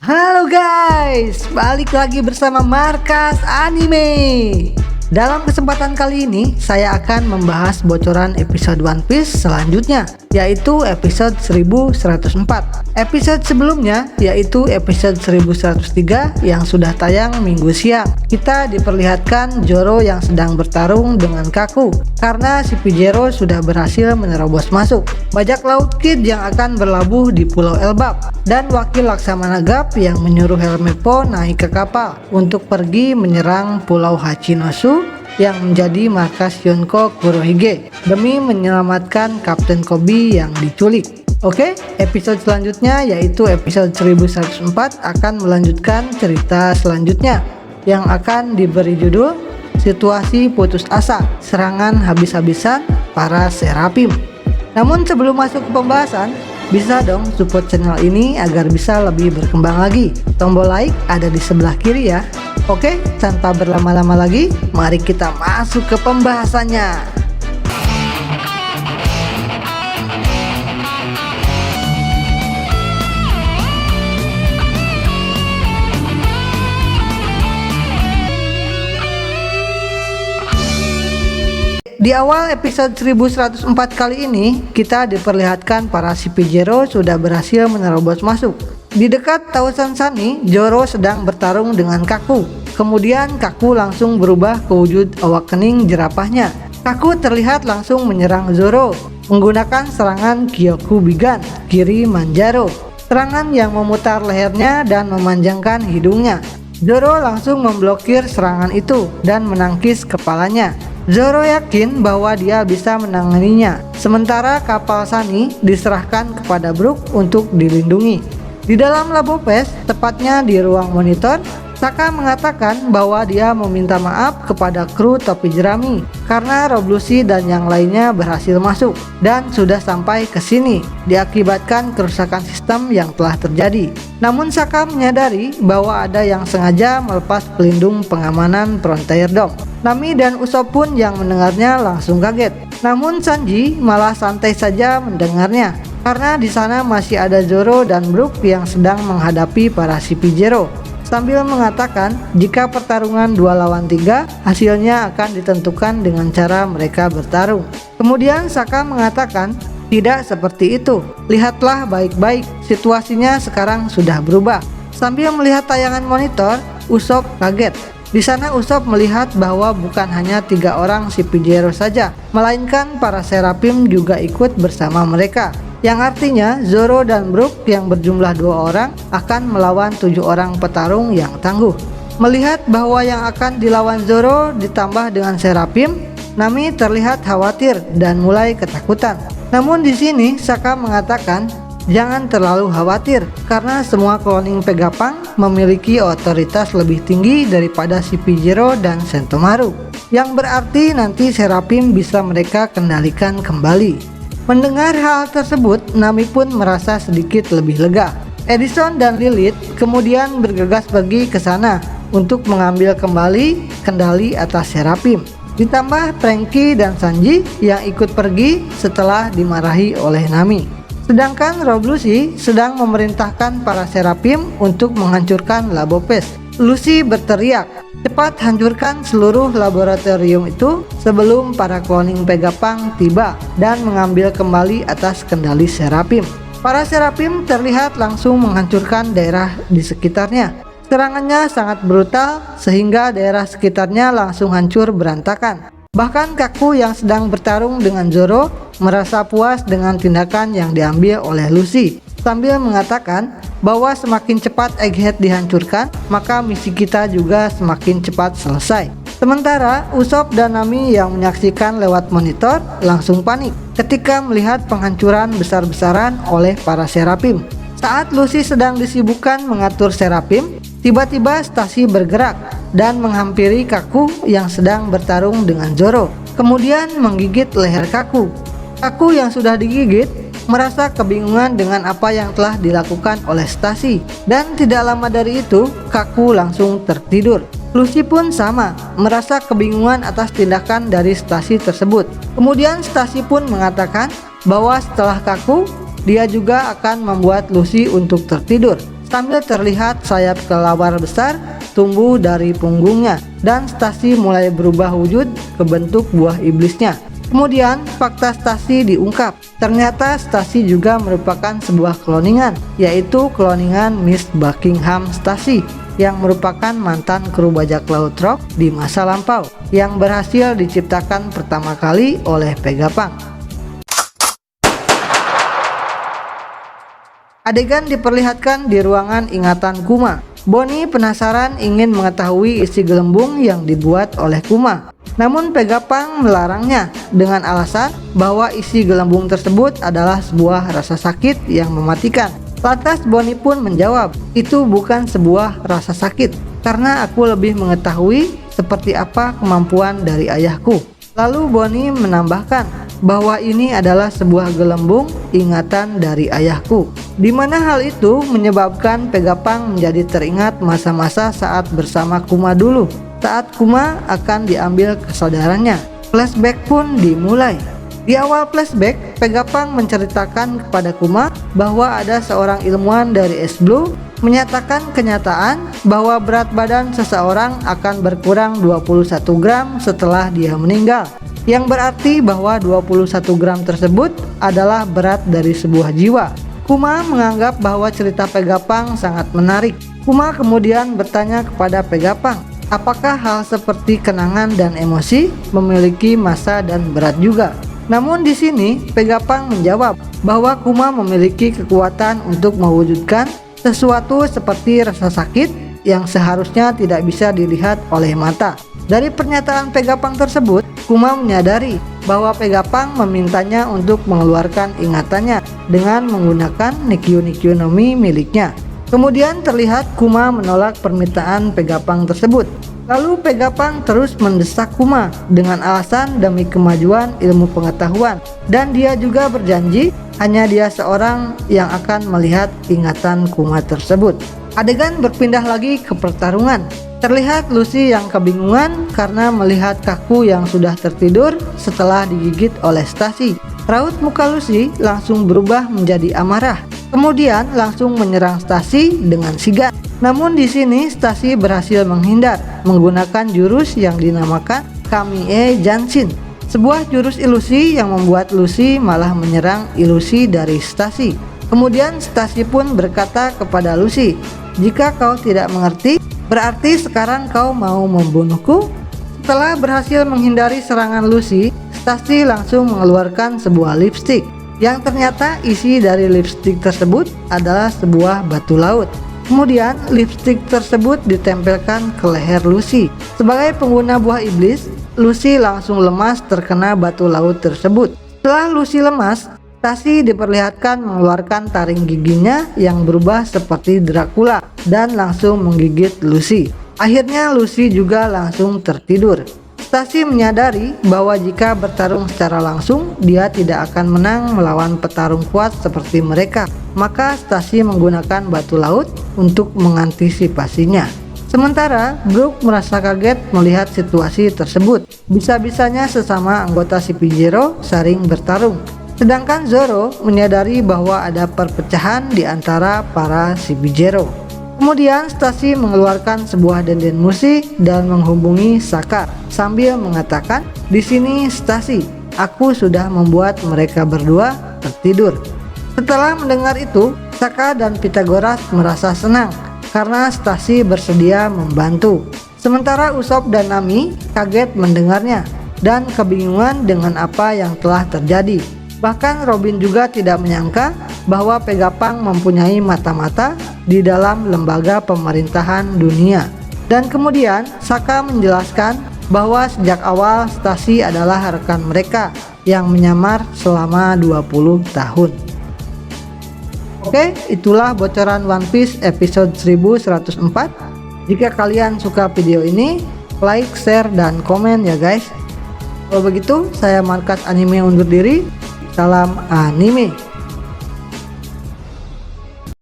Halo guys, balik lagi bersama Markas Anime. Dalam kesempatan kali ini, saya akan membahas bocoran episode One Piece selanjutnya, yaitu episode 1104. Episode sebelumnya, yaitu episode 1103 yang sudah tayang minggu siang. Kita diperlihatkan Zoro yang sedang bertarung dengan Kaku, karena si Pijero sudah berhasil menerobos masuk. Bajak laut Kid yang akan berlabuh di Pulau Elbap, dan wakil Laksamana Gap yang menyuruh Helmeppo naik ke kapal untuk pergi menyerang Pulau Hachinosu yang menjadi markas Yonko Kurohige demi menyelamatkan Kapten Koby yang diculik. Oke, episode selanjutnya yaitu episode 1104 akan melanjutkan cerita selanjutnya yang akan diberi judul Situasi Putus Asa, Serangan Habis-habisan Para Serapim. Namun sebelum masuk ke pembahasan, bisa dong support channel ini agar bisa lebih berkembang lagi. Tombol like ada di sebelah kiri ya. Oke, tanpa berlama-lama lagi, mari kita masuk ke pembahasannya. Di awal episode 1104 kali ini, kita diperlihatkan para si Pijero sudah berhasil menerobos masuk. Di dekat Thousand Sunny, Zoro sedang bertarung dengan Kaku. Kemudian Kaku langsung berubah ke wujud awakening jerapahnya. Kaku terlihat langsung menyerang Zoro menggunakan serangan Kyoku Bigan, Kiri Manjaro. Serangan yang memutar lehernya dan memanjangkan hidungnya. Zoro langsung memblokir serangan itu dan menangkis kepalanya. Zoro yakin bahwa dia bisa menanganinya, sementara kapal Sunny diserahkan kepada Brook untuk dilindungi. Di dalam Labopes, tepatnya di ruang monitor, Saka mengatakan bahwa dia meminta maaf kepada kru topi jerami karena Rob Lucy dan yang lainnya berhasil masuk dan sudah sampai ke sini diakibatkan kerusakan sistem yang telah terjadi. Namun Saka menyadari bahwa ada yang sengaja melepas pelindung pengamanan Frontier Dome. Nami dan Usopp pun yang mendengarnya langsung kaget. Namun Sanji malah santai saja mendengarnya karena di sana masih ada Zoro dan Brook yang sedang menghadapi para si Pijero, sambil mengatakan jika pertarungan 2 lawan 3 hasilnya akan ditentukan dengan cara mereka bertarung. Kemudian Saka mengatakan, tidak seperti itu, lihatlah baik-baik, situasinya sekarang sudah berubah. Sambil melihat tayangan monitor, Usopp kaget. Di sana Usopp melihat bahwa bukan hanya 3 orang si Pijero saja, melainkan para Serapim juga ikut bersama mereka. Yang artinya Zoro dan Brook yang berjumlah 2 orang akan melawan 7 orang petarung yang tangguh. Melihat bahwa yang akan dilawan Zoro ditambah dengan Serapim, Nami terlihat khawatir dan mulai ketakutan. Namun di sini Saka mengatakan, jangan terlalu khawatir karena semua cloning Vegapunk memiliki otoritas lebih tinggi daripada si Pijero dan Sentomaru, yang berarti nanti Serapim bisa mereka kendalikan kembali. Mendengar hal tersebut, Nami pun merasa sedikit lebih lega. Edison dan Lilith kemudian bergegas pergi ke sana untuk mengambil kembali kendali atas Serapim. Ditambah Franky dan Sanji yang ikut pergi setelah dimarahi oleh Nami. Sedangkan Rob Lucy sedang memerintahkan para Serapim untuk menghancurkan Labopes. Lucy berteriak, cepat hancurkan seluruh laboratorium itu sebelum para cloning Vegapunk tiba dan mengambil kembali atas kendali Serapim. Para Serapim terlihat langsung menghancurkan daerah di sekitarnya. Serangannya sangat brutal sehingga daerah sekitarnya langsung hancur berantakan. Bahkan Kaku yang sedang bertarung dengan Zoro merasa puas dengan tindakan yang diambil oleh Lucy, sambil mengatakan bahwa semakin cepat Egghead dihancurkan, maka misi kita juga semakin cepat selesai. Sementara Usopp dan Nami yang menyaksikan lewat monitor langsung panik ketika melihat penghancuran besar-besaran oleh para Serapim. Saat Lucy sedang disibukkan mengatur Serapim, tiba-tiba stasi bergerak dan menghampiri Kaku yang sedang bertarung dengan Zoro, kemudian menggigit leher Kaku. Kaku yang sudah digigit merasa kebingungan dengan apa yang telah dilakukan oleh stasi, dan tidak lama dari itu Kaku langsung tertidur. Lucy pun sama, merasa kebingungan atas tindakan dari stasi tersebut. Kemudian stasi pun mengatakan bahwa setelah Kaku, dia juga akan membuat Lucy untuk tertidur. sambil terlihat sayap kelawar besar tumbuh dari punggungnya dan Stacy mulai berubah wujud ke bentuk buah iblisnya. Kemudian fakta Stacy diungkap. Ternyata Stacy juga merupakan sebuah kloningan, yaitu kloningan Miss Buckingham Stacy yang merupakan mantan kru bajak laut Rock di masa lampau yang berhasil diciptakan pertama kali oleh Vegapunk. Adegan diperlihatkan di ruangan ingatan Kuma. Bonnie penasaran ingin mengetahui isi gelembung yang dibuat oleh Kuma. Namun Vegapunk melarangnya dengan alasan bahwa isi gelembung tersebut adalah sebuah rasa sakit yang mematikan. Lantas Bonnie pun menjawab, itu bukan sebuah rasa sakit, karena aku lebih mengetahui seperti apa kemampuan dari ayahku. Lalu Bonnie menambahkan bahwa ini adalah sebuah gelembung ingatan dari ayahku, di mana hal itu menyebabkan Vegapunk menjadi teringat masa-masa saat bersama Kuma dulu, saat Kuma akan diambil kesadarannya. Flashback pun dimulai. Di awal flashback, Vegapunk menceritakan kepada Kuma bahwa ada seorang ilmuwan dari Es Blue menyatakan kenyataan bahwa berat badan seseorang akan berkurang 21 gram setelah dia meninggal, yang berarti bahwa 21 gram tersebut adalah berat dari sebuah jiwa. Kuma menganggap bahwa cerita Vegapunk sangat menarik. Kuma kemudian bertanya kepada Vegapunk, apakah hal seperti kenangan dan emosi memiliki massa dan berat juga? Namun di sini Vegapunk menjawab bahwa Kuma memiliki kekuatan untuk mewujudkan sesuatu seperti rasa sakit yang seharusnya tidak bisa dilihat oleh mata. Dari pernyataan Vegapunk tersebut, Kuma menyadari bahwa Vegapunk memintanya untuk mengeluarkan ingatannya dengan menggunakan Nikyu-Nikyu no Mi miliknya. Kemudian terlihat Kuma menolak permintaan Vegapunk tersebut. Lalu Vegapunk terus mendesak Kuma dengan alasan demi kemajuan ilmu pengetahuan, dan dia juga berjanji hanya dia seorang yang akan melihat ingatan Kuma tersebut. Adegan berpindah lagi ke pertarungan. Terlihat Lucy yang kebingungan karena melihat Kaku yang sudah tertidur setelah digigit oleh Stacy. Raut muka Lucy langsung berubah menjadi amarah, kemudian langsung menyerang Stacy dengan sigap. Namun di sini Stacy berhasil menghindar menggunakan jurus yang dinamakan Kami-e Janshin, sebuah jurus ilusi yang membuat Lucy malah menyerang ilusi dari Stacy. Kemudian Stacy pun berkata kepada Lucy, jika kau tidak mengerti, berarti sekarang kau mau membunuhku? Setelah berhasil menghindari serangan Lucy, Stacy langsung mengeluarkan sebuah lipstick, yang ternyata isi dari lipstick tersebut adalah sebuah batu laut. Kemudian lipstick tersebut ditempelkan ke leher Lucy. Sebagai pengguna buah iblis, Lucy langsung lemas terkena batu laut tersebut. Setelah Lucy lemas, Stacy diperlihatkan mengeluarkan taring giginya yang berubah seperti Dracula dan langsung menggigit Lucy. Akhirnya Lucy juga langsung tertidur. Stacy menyadari bahwa jika bertarung secara langsung, dia tidak akan menang melawan petarung kuat seperti mereka. Maka Stacy menggunakan batu laut untuk mengantisipasinya. Sementara Brook merasa kaget melihat situasi tersebut. Bisa-bisanya sesama anggota CP0 saling bertarung. Sedangkan Zoro menyadari bahwa ada perpecahan di antara para CP0. Kemudian Stacy mengeluarkan sebuah denden musik dan menghubungi Sokka sambil mengatakan, "Di sini Stacy, aku sudah membuat mereka berdua tertidur." Setelah mendengar itu, Sokka dan Pythagoras merasa senang karena Stacy bersedia membantu. Sementara Usopp dan Nami kaget mendengarnya dan kebingungan dengan apa yang telah terjadi. Bahkan Robin juga tidak menyangka bahwa Vegapunk mempunyai mata-mata di dalam lembaga pemerintahan dunia. Dan kemudian Sokka menjelaskan bahwa sejak awal Stacy adalah rekan mereka yang menyamar selama 20 tahun. Oke, itulah bocoran One Piece episode 1104. Jika kalian suka video ini, like, share, dan komen ya guys. Kalau begitu, saya Markas Anime undur diri. Salam anime.